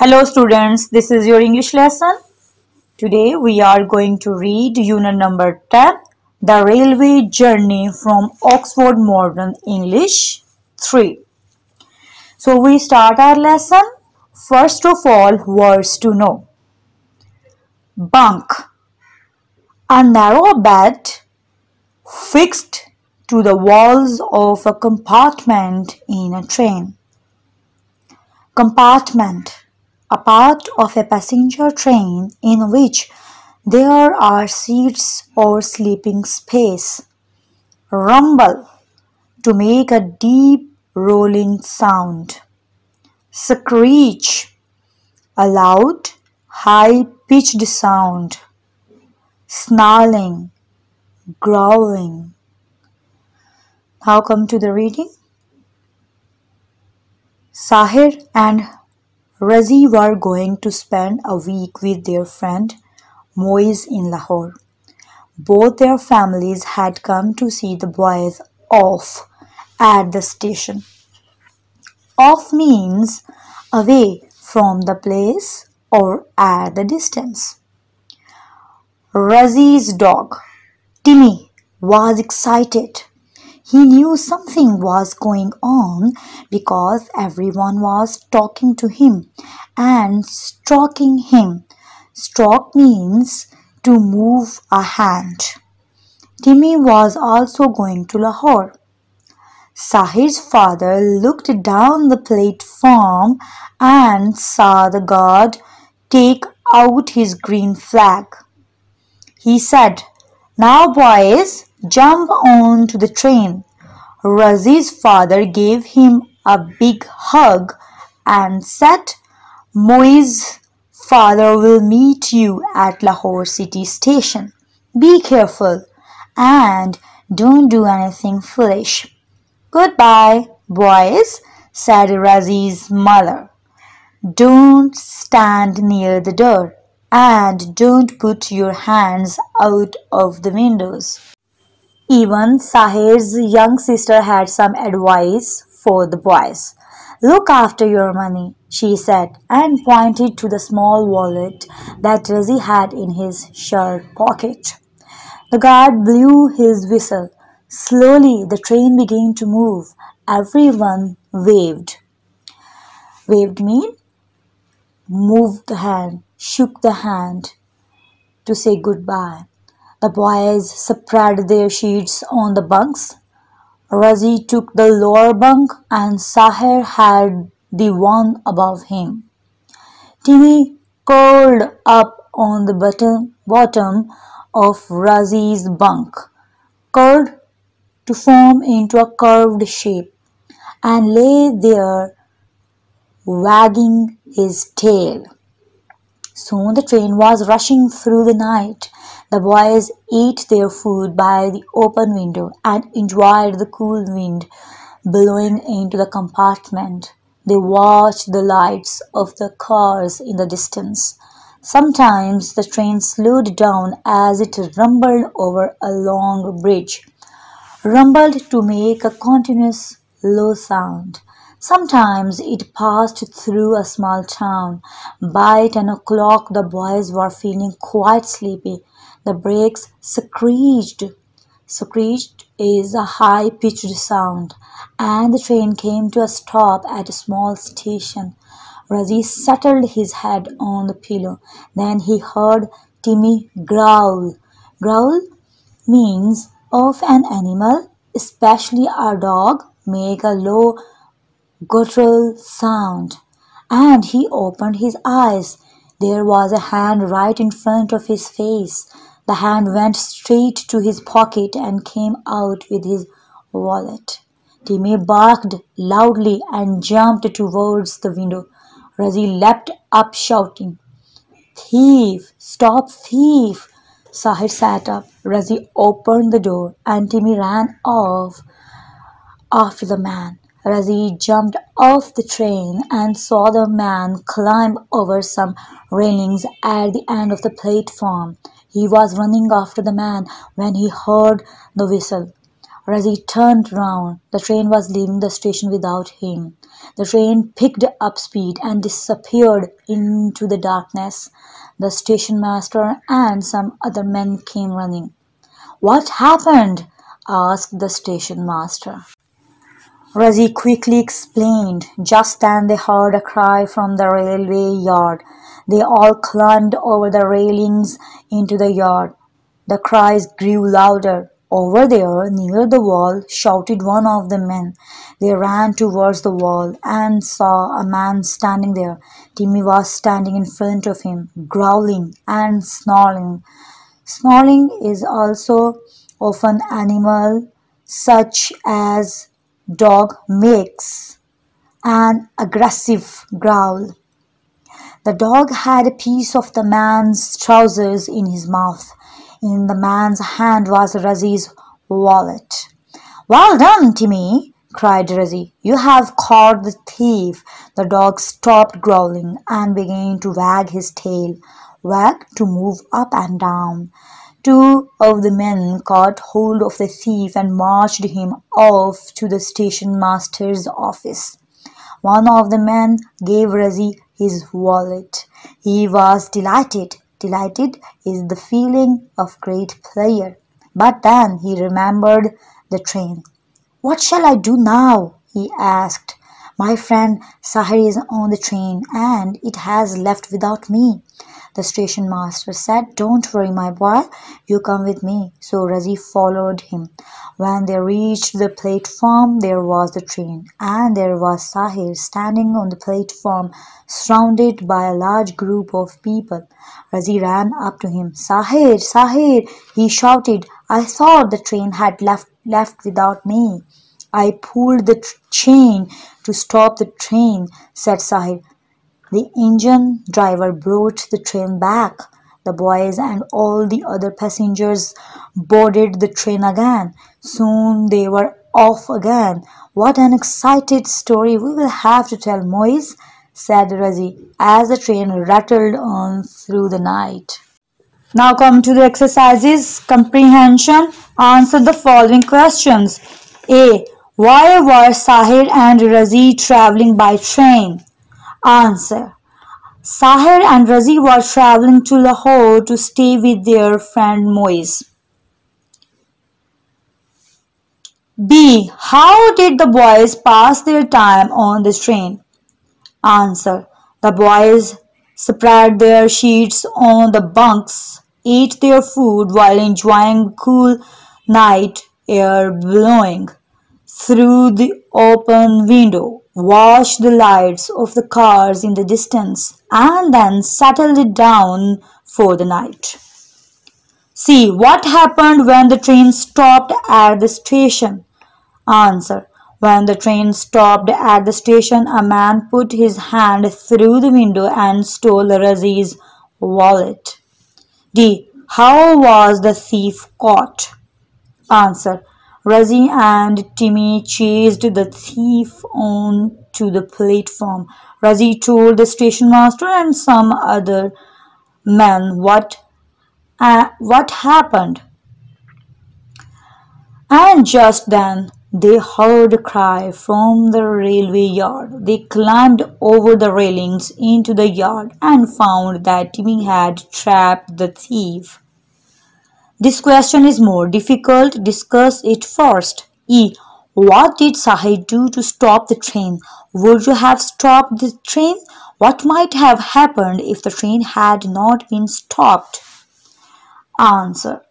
Hello students, this is your English lesson. Today we are going to read unit number 10, The Railway Journey from Oxford Modern English 3. So we start our lesson. First of all, words to know. Bunk. A narrow bed fixed to the walls of a compartment in a train. Compartment. A part of a passenger train in which there are seats or sleeping space. Rumble, to make a deep rolling sound. Screech, a loud, high-pitched sound. Snarling, growling. Now come to the reading. Sahir and Razi were going to spend a week with their friend Moise in Lahore. Both their families had come to see the boys off at the station. Off means away from the place or at the distance. Razi's dog, Timmy, was excited. He knew something was going on because everyone was talking to him and stroking him. Stroke means to move a hand. Timmy was also going to Lahore. Sahir's father looked down the platform and saw the guard take out his green flag. He said, "Now boys, jump onto the train." Razi's father gave him a big hug and said, "Moise's father will meet you at Lahore City Station. Be careful and don't do anything foolish." "Goodbye, boys," said Razi's mother. "Don't stand near the door and don't put your hands out of the windows." Even Sahir's young sister had some advice for the boys. "Look after your money," she said, and pointed to the small wallet that Razi had in his shirt pocket. The guard blew his whistle. Slowly the train began to move. Everyone waved. Waved mean moved the hand, shook the hand to say goodbye. The boys spread their sheets on the bunks. Razi took the lower bunk and Sahir had the one above him. Timmy curled up on the bottom of Razi's bunk, curled to form into a curved shape, and lay there wagging his tail. Soon the train was rushing through the night. The boys ate their food by the open window and enjoyed the cool wind blowing into the compartment. They watched the lights of the cars in the distance. Sometimes the train slowed down as it rumbled over a long bridge, rumbled to make a continuous low sound. Sometimes it passed through a small town. By 10 o'clock the boys were feeling quite sleepy. The brakes screeched. Screeched is a high-pitched sound, and the train came to a stop at a small station. Razi settled his head on the pillow. Then he heard Timmy growl. Growl means of an animal, especially a dog, make a low guttural sound, and he opened his eyes. There was a hand right in front of his face. The hand went straight to his pocket and came out with his wallet. Timmy barked loudly and jumped towards the window. Razi leapt up shouting, "Thief! Stop thief!" Sahir sat up. Razi opened the door and Timmy ran off after the man. Razi jumped off the train and saw the man climb over some railings at the end of the platform. He was running after the man when he heard the whistle. Razi turned round. The train was leaving the station without him. The train picked up speed and disappeared into the darkness. The station master and some other men came running. "What happened?" asked the station master. Razi quickly explained. Just then they heard a cry from the railway yard. They all climbed over the railings into the yard. The cries grew louder. "Over there, near the wall," shouted one of the men. They ran towards the wall and saw a man standing there. Timmy was standing in front of him, growling and snarling. Snarling is also of an animal such as dog makes an aggressive growl. The dog had a piece of the man's trousers in his mouth. In the man's hand was Razi's wallet. "Well done, Timmy!" cried Razi. "You have caught the thief." The dog stopped growling and began to wag his tail, to move up and down. Two of the men caught hold of the thief and marched him off to the station master's office. One of the men gave Razi his wallet. He was delighted. Delighted is the feeling of great pleasure. But then he remembered the train. "What shall I do now?" he asked. "My friend Sahir is on the train and it has left without me." The station master said, "Don't worry, my boy, you come with me." So Razi followed him. When they reached the platform, there was the train, and there was Sahir standing on the platform, surrounded by a large group of people. Razi ran up to him. "Sahir, Sahir," he shouted, "I thought the train had left without me." "I pulled the chain to stop the train," said Sahir. "The engine driver brought the train back." The boys and all the other passengers boarded the train again. Soon they were off again. "What an exciting story we will have to tell, Moise," said Razi, as the train rattled on through the night. Now come to the exercises. Comprehension. Answer the following questions. A. Why were Sahir and Razi traveling by train? Answer. Sahir and Razi were traveling to Lahore to stay with their friend Moise. B. How did the boys pass their time on the train? Answer. The boys spread their sheets on the bunks, ate their food while enjoying cool night air blowing through the open window, watched the lights of the cars in the distance, and then settled down for the night. C. What happened when the train stopped at the station? Answer. When the train stopped at the station, a man put his hand through the window and stole Razi's wallet. D. How was the thief caught? Answer. Razi and Timmy chased the thief on to the platform. Razi told the station master and some other men what happened. And just then they heard a cry from the railway yard. They climbed over the railings into the yard and found that Timmy had trapped the thief. This question is more difficult. Discuss it first. E. What did Sahir do to stop the train? Would you have stopped the train? What might have happened if the train had not been stopped? Answer.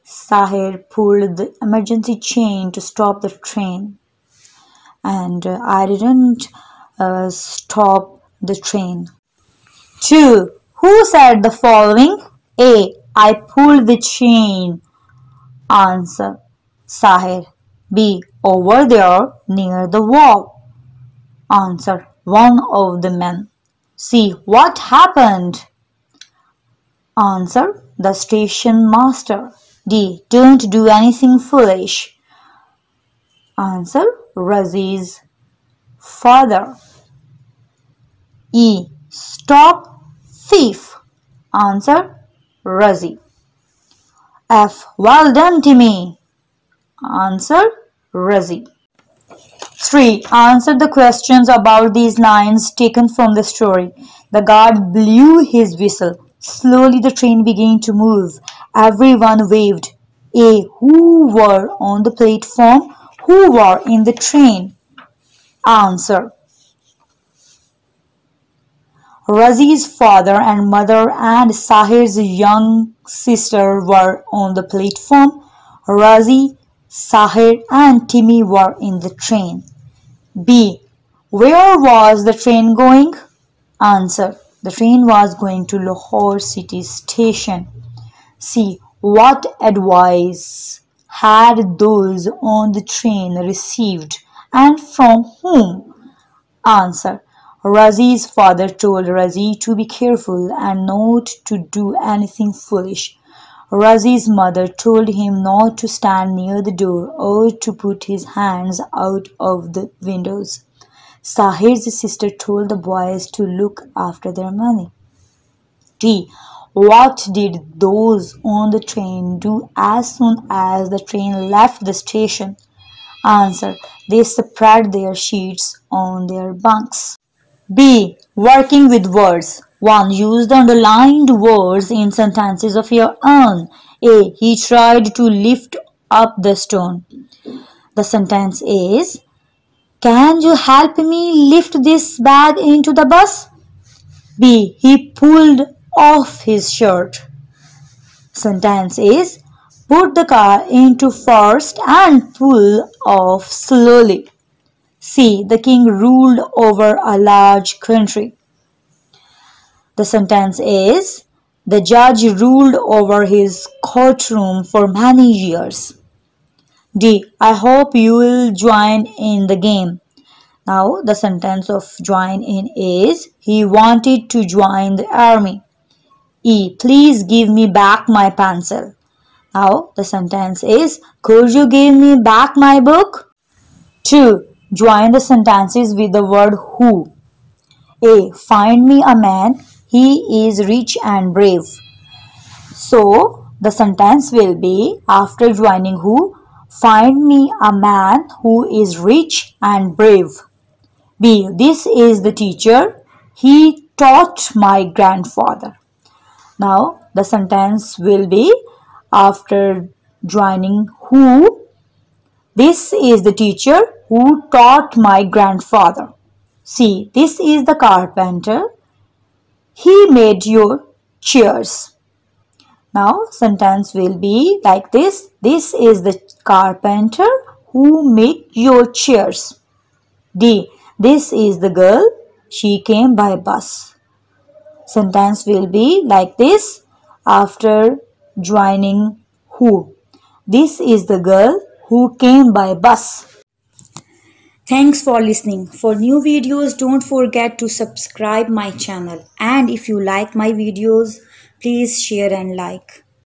Sahir pulled the emergency chain to stop the train. And I didn't stop the train. 2. Who said the following? A. I pulled the chain. Answer. Sahir. B. Over there near the wall. Answer. One of the men. C. What happened? Answer. The station master. D. Don't do anything foolish. Answer. Razi's father. E. Stop thief. Answer. Razi. F. Well done, Timmy. Answer Razi. 3. Answer the questions about these lines taken from the story. The guard blew his whistle. Slowly the train began to move. Everyone waved. A. Who were on the platform? Who were in the train? Answer. Razi's father and mother and Sahir's young sister were on the platform. Razi, Sahir and Timmy were in the train. B. Where was the train going? Answer. The train was going to Lahore City Station. C. What advice had those on the train received and from whom? Answer. Razi's father told Razi to be careful and not to do anything foolish. Razi's mother told him not to stand near the door or to put his hands out of the windows. Sahir's sister told the boys to look after their money. D. What did those on the train do as soon as the train left the station? Answer. They spread their sheets on their bunks. B. Working with words. 1. Use the underlined words in sentences of your own. A. He tried to lift up the stone. The sentence is, can you help me lift this bag into the bus? B. He pulled off his shirt. Sentence is, put the car into first and pull off slowly. C. The king ruled over a large country. The sentence is, the judge ruled over his courtroom for many years. D. I hope you will join in the game. Now the sentence of join in is, he wanted to join the army. E. Please give me back my pencil. Now the sentence is, could you give me back my book? 2. Join the sentences with the word who. A. Find me a man. He is rich and brave. So the sentence will be, after joining who, find me a man who is rich and brave. B. This is the teacher. He taught my grandfather. Now the sentence will be, after joining who, this is the teacher who taught my grandfather. C. This is the carpenter. He made your chairs. Now sentence will be like this. This is the carpenter who made your chairs. D. This is the girl. She came by bus. Sentence will be like this, after joining who. This is the girl who came by bus. Thanks for listening. For new videos, don't forget to subscribe my channel. And if you like my videos, please share and like.